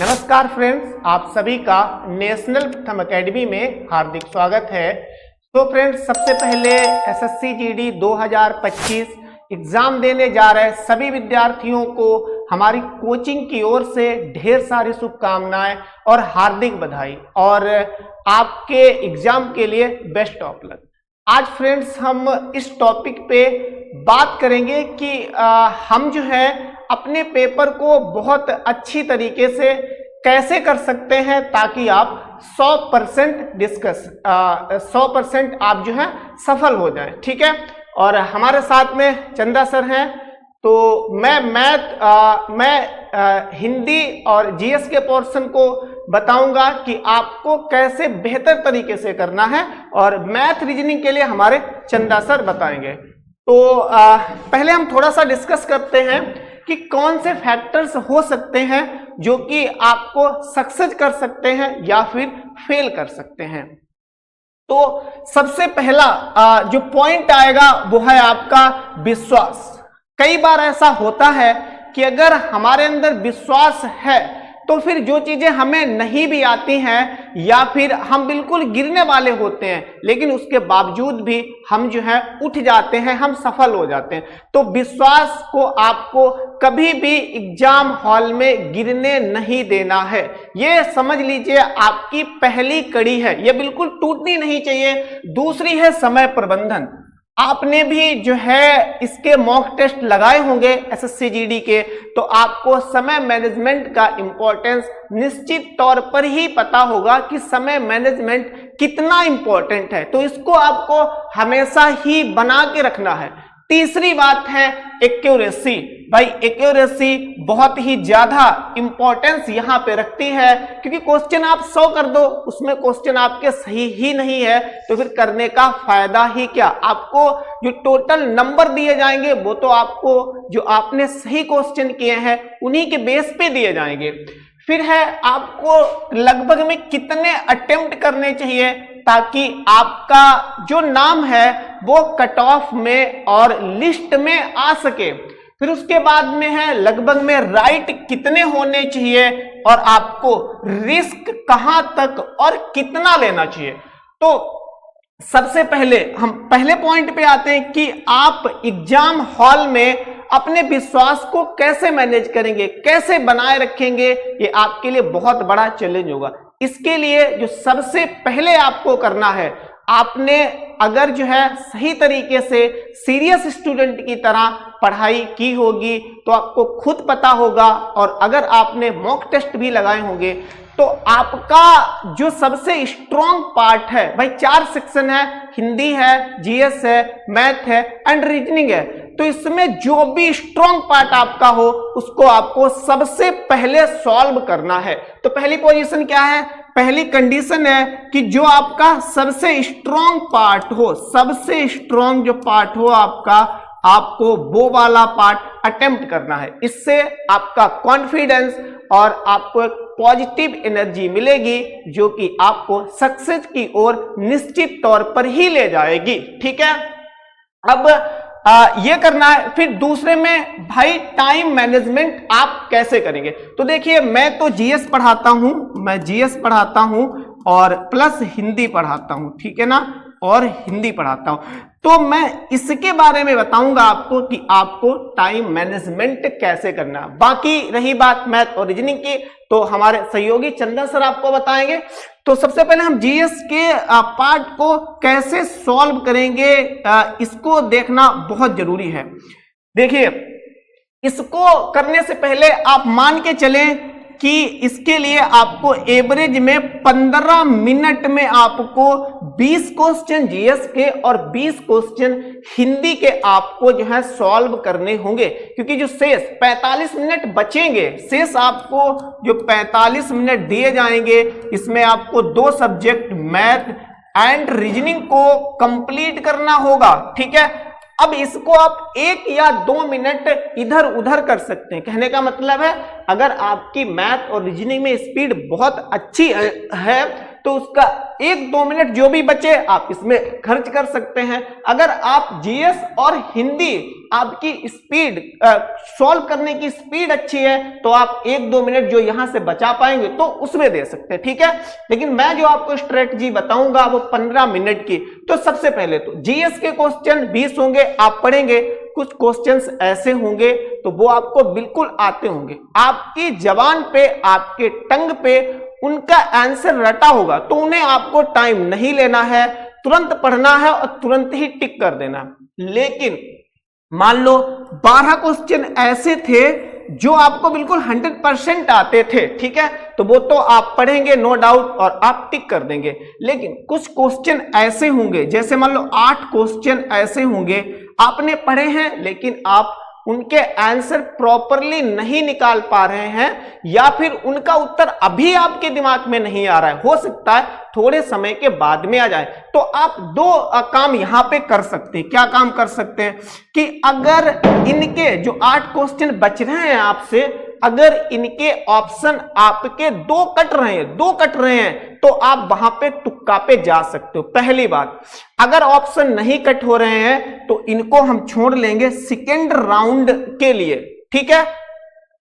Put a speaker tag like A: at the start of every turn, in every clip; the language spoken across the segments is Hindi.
A: नमस्कार फ्रेंड्स, आप सभी का नेशनल प्रथम एकेडमी में हार्दिक स्वागत है। तो फ्रेंड्स, सबसे पहले एसएससी जीडी 2025 एग्जाम देने जा रहे सभी विद्यार्थियों को हमारी कोचिंग की ओर से ढेर सारी शुभकामनाएं और हार्दिक बधाई और आपके एग्जाम के लिए बेस्ट ऑफ लक। आज फ्रेंड्स हम इस टॉपिक पे बात करेंगे कि हम जो है अपने पेपर को बहुत अच्छी तरीके से कैसे कर सकते हैं ताकि आप 100% आप जो है सफल हो जाएं। ठीक है, और हमारे साथ में चंदा सर हैं। तो मैं हिंदी और जीएस के पोर्शन को बताऊंगा कि आपको कैसे बेहतर तरीके से करना है और मैथ रीजनिंग के लिए हमारे चंदा सर बताएंगे। तो पहले हम थोड़ा सा डिस्कस करते हैं कि कौन से फैक्टर्स हो सकते हैं जो कि आपको सक्सेस कर सकते हैं या फिर फेल कर सकते हैं। तो सबसे पहला जो पॉइंट आएगा वो है आपका विश्वास। कई बार ऐसा होता है कि अगर हमारे अंदर विश्वास है तो फिर जो चीजें हमें नहीं भी आती हैं या फिर हम बिल्कुल गिरने वाले होते हैं लेकिन उसके बावजूद भी हम जो है उठ जाते हैं, हम सफल हो जाते हैं। तो विश्वास को आपको कभी भी एग्जाम हॉल में गिरने नहीं देना है। ये समझ लीजिए आपकी पहली कड़ी है, ये बिल्कुल टूटनी नहीं चाहिए। दूसरी है समय प्रबंधन। आपने भी जो है इसके मॉक टेस्ट लगाए होंगे एसएससी जीडी के, तो आपको समय मैनेजमेंट का इंपॉर्टेंस निश्चित तौर पर ही पता होगा कि समय मैनेजमेंट कितना इंपॉर्टेंट है। तो इसको आपको हमेशा ही बना के रखना है। तीसरी बात है एक्यूरेसी। भाई एक्यूरेसी बहुत ही ज्यादा इंपॉर्टेंस यहां पे रखती है, क्योंकि क्वेश्चन आप 100 कर दो उसमें क्वेश्चन आपके सही ही नहीं है तो फिर करने का फायदा ही क्या। आपको जो टोटल नंबर दिए जाएंगे वो तो आपको जो आपने सही क्वेश्चन किए हैं उन्हीं के बेस पे दिए जाएंगे। फिर है आपको लगभग में कितने अटेम्प्ट करने चाहिए ताकि आपका जो नाम है वो कट ऑफ में और लिस्ट में आ सके। फिर उसके बाद में है लगभग में राइट कितने होने चाहिए और आपको रिस्क कहां तक और कितना लेना चाहिए। तो सबसे पहले हम पहले पॉइंट पे आते हैं कि आप एग्जाम हॉल में अपने विश्वास को कैसे मैनेज करेंगे, कैसे बनाए रखेंगे। ये आपके लिए बहुत बड़ा चैलेंज होगा। इसके लिए जो सबसे पहले आपको करना है, आपने अगर जो है सही तरीके से सीरियस स्टूडेंट की तरह पढ़ाई की होगी तो आपको खुद पता होगा, और अगर आपने मॉक टेस्ट भी लगाए होंगे तो आपका जो सबसे स्ट्रॉन्ग पार्ट है, भाई 4 सेक्शन है, हिंदी है, जीएस है, मैथ है एंड रीजनिंग है। तो इसमें जो भी स्ट्रॉन्ग पार्ट आपका हो उसको आपको सबसे पहले सॉल्व करना है। तो पहली पोजीशन क्या है, पहली कंडीशन है कि जो आपका सबसे स्ट्रॉन्ग पार्ट हो, सबसे स्ट्रॉन्ग जो पार्ट हो आपका, आपको वो वाला पार्ट अटेम्प्ट करना है। इससे आपका कॉन्फिडेंस और आपको एक पॉजिटिव एनर्जी मिलेगी जो कि आपको सक्सेस की ओर निश्चित तौर पर ही ले जाएगी। ठीक है, अब ये करना है। फिर दूसरे में भाई टाइम मैनेजमेंट आप कैसे करेंगे। तो देखिए, मैं तो जीएस पढ़ाता हूं, मैं जीएस पढ़ाता हूं और प्लस हिंदी पढ़ाता हूं, ठीक है ना, और हिंदी पढ़ाता हूं। तो मैं इसके बारे में बताऊंगा आपको कि आपको टाइम मैनेजमेंट कैसे करना। बाकी रही बात मैथ और रीजनिंग की तो हमारे सहयोगी चंदन सर आपको बताएंगे। तो सबसे पहले हम जीएस के पार्ट को कैसे सॉल्व करेंगे, इसको देखना बहुत जरूरी है। देखिए, इसको करने से पहले आप मान के चलें कि इसके लिए आपको एवरेज में 15 मिनट में आपको 20 क्वेश्चन जीएस के और 20 क्वेश्चन हिंदी के आपको जो है सॉल्व करने होंगे, क्योंकि जो शेष 45 मिनट बचेंगे, शेष आपको जो 45 मिनट दिए जाएंगे इसमें आपको 2 सब्जेक्ट मैथ एंड रीजनिंग को कंप्लीट करना होगा। ठीक है, अब इसको आप 1 या 2 मिनट इधर उधर कर सकते हैं। कहने का मतलब है, अगर आपकी मैथ और रीजनिंग में स्पीड बहुत अच्छी है तो उसका 1-2 मिनट जो भी बचे आप इसमें खर्च कर सकते हैं। अगर आप जीएस और हिंदी आपकी स्पीड सॉल्व करने की स्पीड अच्छी है तो आप 1-2 मिनट जो यहां से बचा पाएंगे तो उसमें दे सकते हैं, ठीक है। लेकिन मैं जो आपको स्ट्रेटजी बताऊंगा वो 15 मिनट की। तो सबसे पहले तो जीएस के क्वेश्चन 20 होंगे, आप पढ़ेंगे, कुछ क्वेश्चंस ऐसे होंगे तो वो आपको बिल्कुल आते होंगे, आपकी जबान पे, आपके टंग पे उनका आंसर रटा होगा, तो उन्हें आपको टाइम नहीं लेना है, तुरंत पढ़ना है और तुरंत ही टिक कर देना। लेकिन मान लो 12 क्वेश्चन ऐसे थे जो आपको बिल्कुल 100% आते थे, ठीक है, तो वो तो आप पढ़ेंगे नो डाउट और आप टिक कर देंगे। लेकिन कुछ क्वेश्चन ऐसे होंगे, जैसे मान लो 8 क्वेश्चन ऐसे होंगे आपने पढ़े हैं लेकिन आप उनके आंसर प्रॉपरली नहीं निकाल पा रहे हैं, या फिर उनका उत्तर अभी आपके दिमाग में नहीं आ रहा है, हो सकता है थोड़े समय के बाद में आ जाए। तो आप 2 काम यहां पे कर सकते हैं। क्या काम कर सकते हैं कि अगर इनके जो 8 क्वेश्चन बच रहे हैं आपसे, अगर इनके ऑप्शन आपके 2 कट रहे हैं तो आप वहां पे तुक्का पे जा सकते हो। पहली बात, अगर ऑप्शन नहीं कट हो रहे हैं तो इनको हम छोड़ लेंगे सेकेंड राउंड के लिए, ठीक है।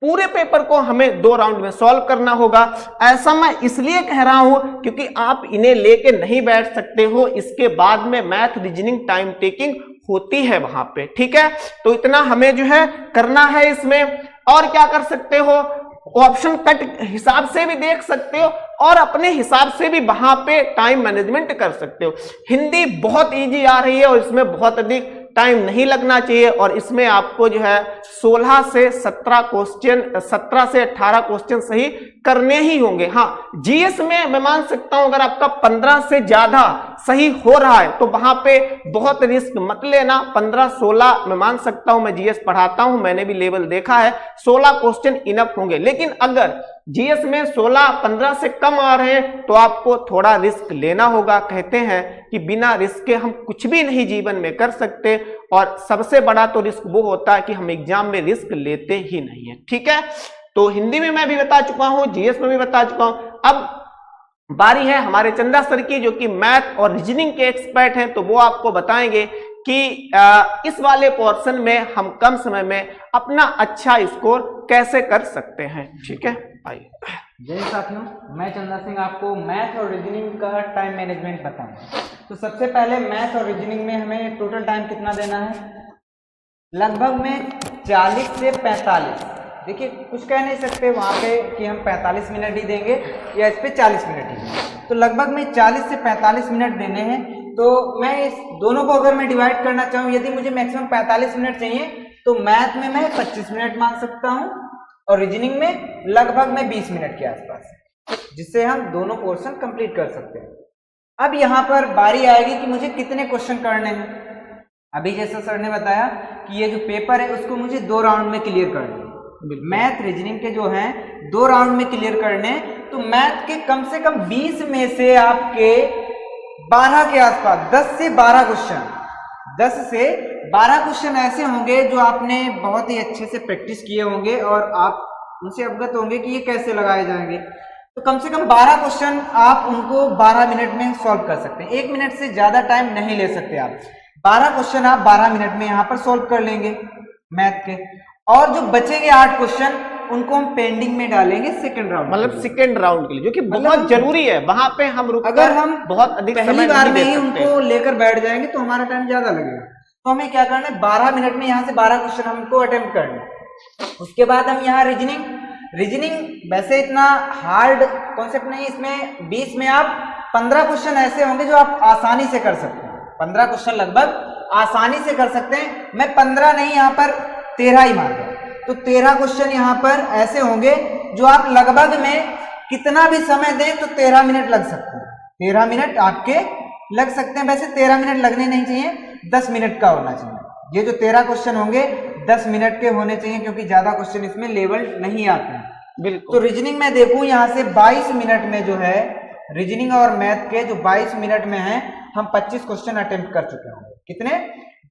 A: पूरे पेपर को हमें 2 राउंड में सॉल्व करना होगा। ऐसा मैं इसलिए कह रहा हूं क्योंकि आप इन्हें लेके नहीं बैठ सकते हो, इसके बाद में मैथ रीजनिंग टाइम टेकिंग होती है वहां पे, ठीक है। तो इतना हमें जो है करना है इसमें। और क्या कर सकते हो, ऑप्शन कट हिसाब से भी देख सकते हो और अपने हिसाब से भी वहां पे टाइम मैनेजमेंट कर सकते हो। हिंदी बहुत इजी आ रही है और इसमें बहुत अधिक टाइम नहीं लगना चाहिए, और इसमें आपको जो है 16 से 17 क्वेश्चन, 17 से 18 क्वेश्चन सही करने ही होंगे। हाँ, जीएस में मैं मान सकता हूं अगर आपका 15 से ज्यादा सही हो रहा है तो वहां पे बहुत रिस्क मत लेना। 15-16 मैं मान सकता हूं, मैं जीएस पढ़ाता हूं, मैंने भी लेवल देखा है, 16 क्वेश्चन इनफ होंगे। लेकिन अगर जीएस में 16-15 से कम आ रहे हैं तो आपको थोड़ा रिस्क लेना होगा। कहते हैं कि बिना रिस्क के हम कुछ भी नहीं जीवन में कर सकते, और सबसे बड़ा तो रिस्क वो होता है कि हम एग्जाम में रिस्क लेते ही नहीं है, ठीक है। तो हिंदी में मैं भी बता चुका हूं, जीएस में भी बता चुका हूं। अब बारी है हमारे चंदा सर की, जो कि मैथ और रीजनिंग के एक्सपर्ट हैं, तो वो आपको बताएंगे कि इस वाले पोर्शन में हम कम समय में अपना अच्छा स्कोर कैसे कर सकते हैं, ठीक है। आइए।
B: जय साथियों, मैं चंदा सिंह आपको मैथ और रीजनिंग का टाइम मैनेजमेंट बताऊंगा। तो सबसे पहले मैथ और रीजनिंग में हमें टोटल टाइम कितना देना है, लगभग में 40 से 45। देखिए, कुछ कह नहीं सकते वहाँ पे कि हम 45 मिनट ही देंगे या इस पे 40 मिनट ही देंगे, तो लगभग में 40 से 45 मिनट देने हैं। तो मैं इस दोनों को अगर मैं डिवाइड करना चाहूँ, यदि मुझे मैक्सिमम 45 मिनट चाहिए तो मैथ में मैं 25 मिनट मान सकता हूँ और रीजनिंग में लगभग में 20 मिनट के आसपास, जिससे हम दोनों पोर्शन कंप्लीट कर सकते हैं। अब यहाँ पर बारी आएगी कि मुझे कितने क्वेश्चन करने हैं। अभी जैसा सर ने बताया कि ये जो पेपर है उसको मुझे 2 राउंड में क्लियर करना है। मैथ रीजनिंग के जो हैं 2 राउंड में क्लियर करने, तो मैथ के कम से कम 20 में से आपके 12 के आसपास, 10 से 12 क्वेश्चन, 10 से 12 क्वेश्चन ऐसे होंगे जो आपने बहुत ही अच्छे से प्रैक्टिस किए होंगे और आप उनसे अवगत होंगे कि ये कैसे लगाए जाएंगे। तो कम से कम 12 क्वेश्चन आप उनको 12 मिनट में सॉल्व कर सकते हैं। 1 मिनट से ज्यादा टाइम नहीं ले सकते आप। 12 क्वेश्चन आप 12 मिनट में यहाँ पर सॉल्व कर लेंगे मैथ के, और जो बचेंगे 8 क्वेश्चन उनको हम पेंडिंग में डालेंगे सेकंड राउंड,
A: मतलब सेकंड राउंड के लिए, जो कि बहुत जरूरी है। वहां पे हम रुक,
B: अगर हम
A: बहुत अधिक
B: पहली बार में ही उनको लेकर बैठ जाएंगे तो हमारा टाइम ज्यादा लगेगा। तो हमें क्या करना है, 12 मिनट में यहाँ से 12 क्वेश्चन हमको अटेम्प्ट करना है। उसके बाद हम यहाँ रीजनिंग वैसे इतना हार्ड कॉन्सेप्ट नहीं, इसमें 20 में आप 15 क्वेश्चन ऐसे होंगे जो आप आसानी से कर सकते हैं। 15 क्वेश्चन लगभग आसानी से कर सकते हैं। मैं 15 नहीं, यहाँ पर 13 ही मान रहा हूं। तो 13 क्वेश्चन यहाँ पर ऐसे होंगे जो आप लगभग में कितना भी समय दें तो 13 मिनट लग सकते हैं। 13 मिनट आपके लग सकते हैं। वैसे 13 मिनट लगने नहीं चाहिए, 10 मिनट का होना चाहिए। ये जो 13 क्वेश्चन होंगे 10 मिनट के होने चाहिए, क्योंकि ज्यादा क्वेश्चन इसमें लेवल नहीं आते हैं। बिल्कुल। तो रीजनिंग में देखूं यहाँ से 22 मिनट में जो है रीजनिंग और मैथ के जो 22 मिनट में है हम 25 क्वेश्चन अटेम्प्ट कर चुके होंगे। कितने?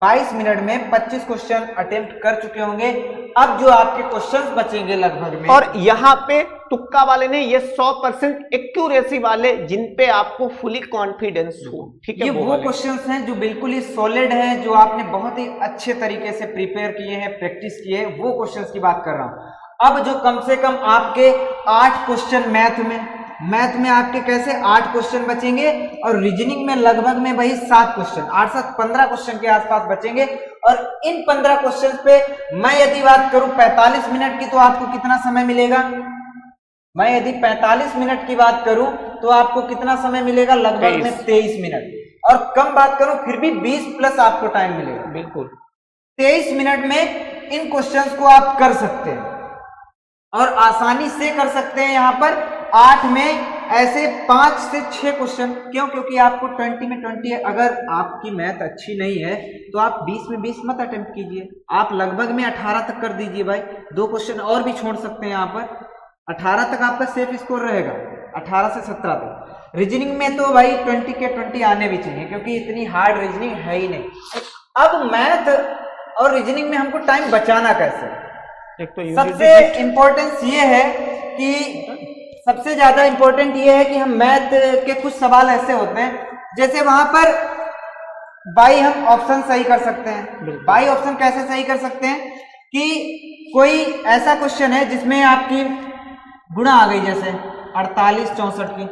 B: 22 मिनट में 25 क्वेश्चन अटेम्प्ट कर चुके होंगे। अब जो आपके क्वेश्चंस बचेंगे लगभग में,
A: और यहाँ पे तुक्का वाले ने ये 100% एक्यूरेसी वाले जिन पे आपको फुली कॉन्फिडेंस हो, ठीक है,
B: ये वो क्वेश्चंस हैं जो बिल्कुल ही सॉलिड हैं, जो आपने बहुत ही अच्छे तरीके से प्रिपेयर किए हैं, प्रैक्टिस किए हैं, वो क्वेश्चंस की बात कर रहा हूं। अब जो कम से कम आपके 8 क्वेश्चन मैथ में आपके कैसे 8 क्वेश्चन बचेंगे, और रीजनिंग में लगभग में वही 7 क्वेश्चन, 8 7 15 क्वेश्चन के आसपास बचेंगे। और इन 15 क्वेश्चन पे मैं यदि बात करूं 45 मिनट की, तो आपको कितना समय मिलेगा? मैं यदि 45 मिनट की बात करूं तो आपको कितना समय मिलेगा? लगभग में 23 मिनट। और कम बात करूं फिर भी 20 प्लस आपको टाइम मिलेगा।
A: बिल्कुल
B: 23 मिनट में इन क्वेश्चंस को आप कर सकते हैं, और आसानी से कर सकते हैं। यहाँ पर 8 में ऐसे 5 से 6 क्वेश्चन, क्यों? क्योंकि आपको 20 में 20 है। अगर आपकी मैथ अच्छी नहीं है तो आप 20 में 20 मत अटेम्प्ट कीजिए, आप लगभग में 18 तक कर दीजिए भाई। 2 क्वेश्चन और भी छोड़ सकते हैं, यहाँ पर 18 तक आपका सेफ स्कोर रहेगा, 18 से 17 तक। रीजनिंग में तो भाई 20 के 20 आने भी चाहिए, क्योंकि इतनी हार्ड रीजनिंग है ही नहीं। अब मैथ और रीजनिंग में हमको टाइम बचाना कैसे?
A: एक तो
B: सबसे इंपॉर्टेंस ये है कि सबसे ज्यादा इंपॉर्टेंट ये है कि हम मैथ के कुछ सवाल ऐसे होते हैं, जैसे वहां पर बाई हम ऑप्शन सही कर सकते हैं। बाई ऑप्शन कैसे सही कर सकते हैं कि कोई ऐसा क्वेश्चन है जिसमें आपकी गुणा आ गई, जैसे 48 64 की।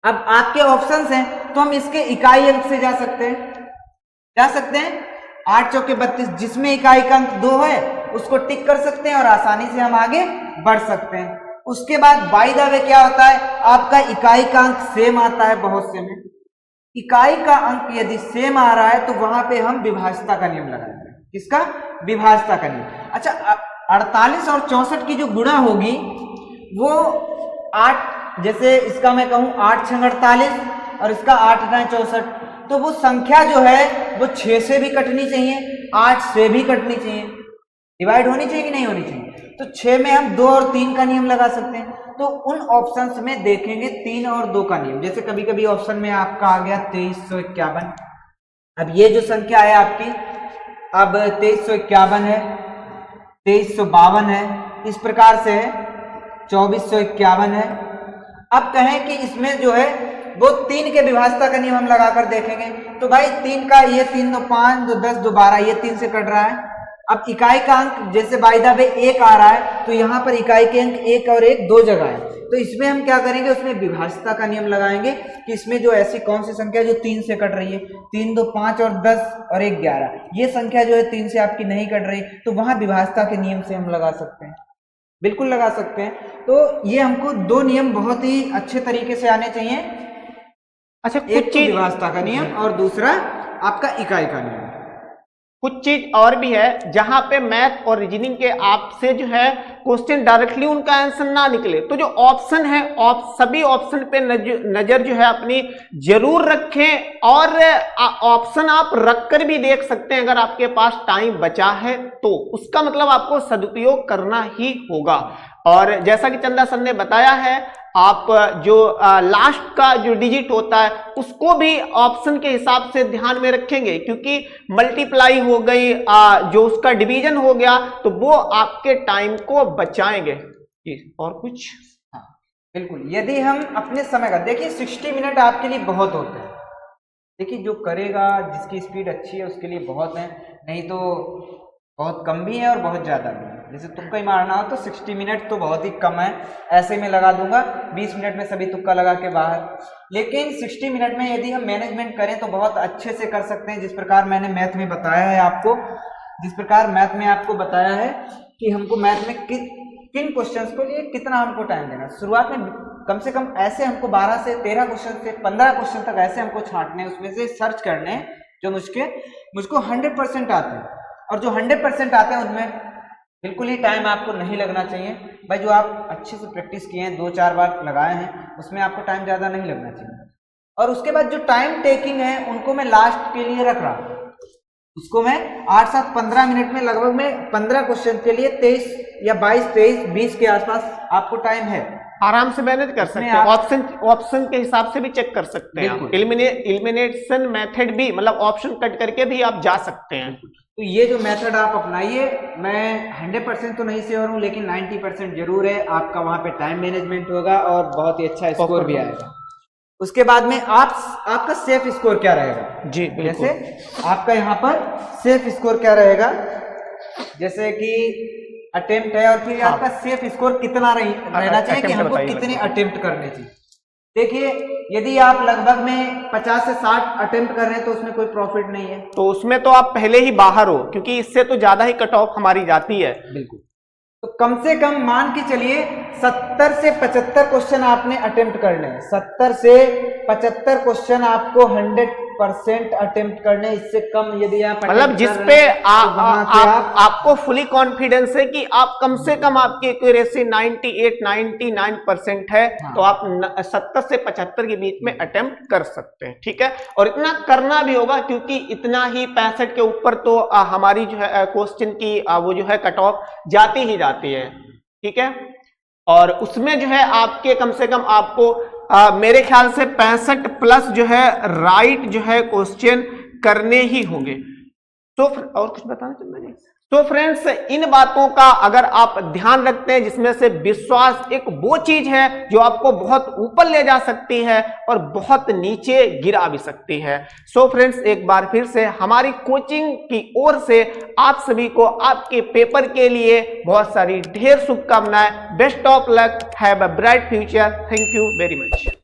B: अब आपके ऑप्शंस हैं तो हम इसके इकाई अंक से जा सकते हैं 8 चौके 32, जिसमें इकाई का अंक 2 है उसको टिक कर सकते हैं और आसानी से हम आगे बढ़ सकते हैं। उसके बाद बाय द वे क्या होता है, आपका इकाई का अंक सेम आता है बहुत से में। इकाई का अंक यदि सेम आ रहा है तो वहां पे हम विभाज्यता का नियम लगाएंगे। किसका? विभाज्यता का नियम। अच्छा, 48 और 64 की जो गुणा होगी वो 8, जैसे इसका मैं कहूं 8 6 48 और इसका 8 9 64, तो वो संख्या जो है वो 6 से भी कटनी चाहिए, 8 से भी कटनी चाहिए, डिवाइड होनी चाहिए कि नहीं होनी चाहिए। तो 6 में हम 2 और 3 का नियम लगा सकते हैं। तो उन ऑप्शंस में देखेंगे 3 और 2 का नियम। जैसे कभी कभी ऑप्शन में आपका आ गया 2351। अब ये जो संख्या है आपकी, अब 2351 है, 2352 है, इस प्रकार से है, 2451 है। अब कहें कि इसमें जो है वो 3 के विभाज्यता का नियम हम लगाकर देखेंगे, तो भाई 3 का ये 3 2 5 2 10 2 12, ये 3 से कट रहा है। अब इकाई का अंक जैसे बाय द वे 1 आ रहा है, तो यहाँ पर इकाई के अंक 1 और 1 2 जगह है, तो इसमें हम क्या करेंगे, उसमें विभाज्यता का नियम लगाएंगे कि इसमें जो ऐसी कौन सी संख्या जो 3 से कट रही है, 3 2 5 और 10 और 1 11, ये संख्या जो है 3 से आपकी नहीं कट रही, तो वहां विभाज्यता के नियम से हम लगा सकते हैं, बिल्कुल लगा सकते हैं। तो ये हमको 2 नियम बहुत ही अच्छे तरीके से आने चाहिए।
A: अच्छा,
B: एक तो विभाज्यता का नियम और दूसरा आपका इकाई का नियम।
A: कुछ चीज और भी है जहां पे मैथ और रीजनिंग के आपसे जो है क्वेश्चन डायरेक्टली उनका आंसर ना निकले, तो जो ऑप्शन है सभी ऑप्शन पे नजर जो है अपनी जरूर रखें, और ऑप्शन आप रखकर भी देख सकते हैं अगर आपके पास टाइम बचा है तो, उसका मतलब आपको सदुपयोग करना ही होगा। और जैसा कि चंदा सर ने बताया है, आप जो लास्ट का जो डिजिट होता है उसको भी ऑप्शन के हिसाब से ध्यान में रखेंगे, क्योंकि मल्टीप्लाई हो गई, जो उसका डिवीजन हो गया, तो वो आपके टाइम को बचाएंगे। और कुछ?
B: हाँ बिल्कुल, यदि हम अपने समय का देखिए 60 मिनट आपके लिए बहुत होते हैं। देखिए जो करेगा, जिसकी स्पीड अच्छी है उसके लिए बहुत है, नहीं तो बहुत कम भी है और बहुत ज़्यादा भी है। जैसे तुक्का ही मारना हो तो 60 मिनट तो बहुत ही कम है, ऐसे में लगा दूंगा 20 मिनट में सभी तुक्का लगा के बाहर। लेकिन 60 मिनट में यदि हम मैनेजमेंट करें तो बहुत अच्छे से कर सकते हैं, जिस प्रकार मैंने मैथ में बताया है आपको, जिस प्रकार मैथ में आपको बताया है कि हमको मैथ में किन क्वेश्चंस को लिए कितना हमको टाइम देना। शुरुआत में कम से कम ऐसे हमको 12 से 13 क्वेश्चन से 15 क्वेश्चन तक ऐसे हमको छांटने, उसमें से सर्च करने जो मुझको 100% आते हैं, और जो 100% आते हैं उनमें बिल्कुल ही टाइम आपको नहीं लगना चाहिए भाई। जो आप अच्छे से प्रैक्टिस किए हैं, 2-4 बार लगाए हैं, उसमें आपको टाइम ज़्यादा नहीं लगना चाहिए। और उसके बाद जो टाइम टेकिंग है उनको मैं लास्ट के लिए रख रहा हूँ। उसको मैं 8-7-15 मिनट में लगभग में 15 क्वेश्चन के लिए 23 या 22-23-20 के आसपास आपको टाइम है,
A: आराम से मैनेज कर सकते हैं। ऑप्शन के हिसाब से भी चेक कर सकते हैं, एलिमिनेशन मेथड भी, मतलब ऑप्शन कट करके भी आप जा सकते हैं।
B: तो ये जो मेथड आप अपनाइए, मैं 100% तो नहीं श्योर हूँ लेकिन 90% जरूर है, आपका वहां पे टाइम मैनेजमेंट होगा और बहुत ही अच्छा स्कोर भी आएगा। उसके बाद में आपका सेफ स्कोर क्या रहेगा?
A: जी बिल्कुल।
B: जैसे आपका यहाँ पर सेफ स्कोर क्या रहेगा, जैसे कि अटेम्प्ट है और फिर आपका सेफ स्कोर कितना रहना चाहिए कि हमको कितने अटेम्प्ट करने चाहिए। देखिए, यदि आप लगभग में 50 से 60 अटेम्प्ट कर रहे हैं तो उसमें कोई प्रॉफिट नहीं है,
A: तो उसमें तो आप पहले ही बाहर हो, क्योंकि इससे तो ज्यादा ही कट ऑफ हमारी जाती है।
B: बिल्कुल। तो कम से कम मान के चलिए 70 से 75 क्वेश्चन आपने अटेम्प्ट करने हैं। 70 से 75 क्वेश्चन आपको 100% अटेम्प्ट करने, इससे कम यदि आप
A: मतलब जिस पे आपको फुली कॉन्फिडेंस है कि आप कम से कम आपकी एक्यूरेसी 98-99% है, हाँ। तो आप 70 से 75 के बीच में अटेम्प्ट कर सकते हैं, ठीक है। और इतना करना भी होगा क्योंकि इतना ही 65 के ऊपर तो हमारी जो है क्वेश्चन की वो जो है कट ऑफ जाती ही जाती है, ठीक है। और उसमें जो है आपके कम से कम आपको मेरे ख्याल से 65 प्लस जो है राइट जो है क्वेश्चन करने ही होंगे। तो और कुछ बताना चाहते हैं? तो फ्रेंड्स, इन बातों का अगर आप ध्यान रखते हैं, जिसमें से विश्वास एक वो चीज है जो आपको बहुत ऊपर ले जा सकती है और बहुत नीचे गिरा भी सकती है। सो फ्रेंड्स, एक बार फिर से हमारी कोचिंग की ओर से आप सभी को आपके पेपर के लिए बहुत सारी ढेर शुभकामनाएं। Best of luck, have a bright future. Thank you very much.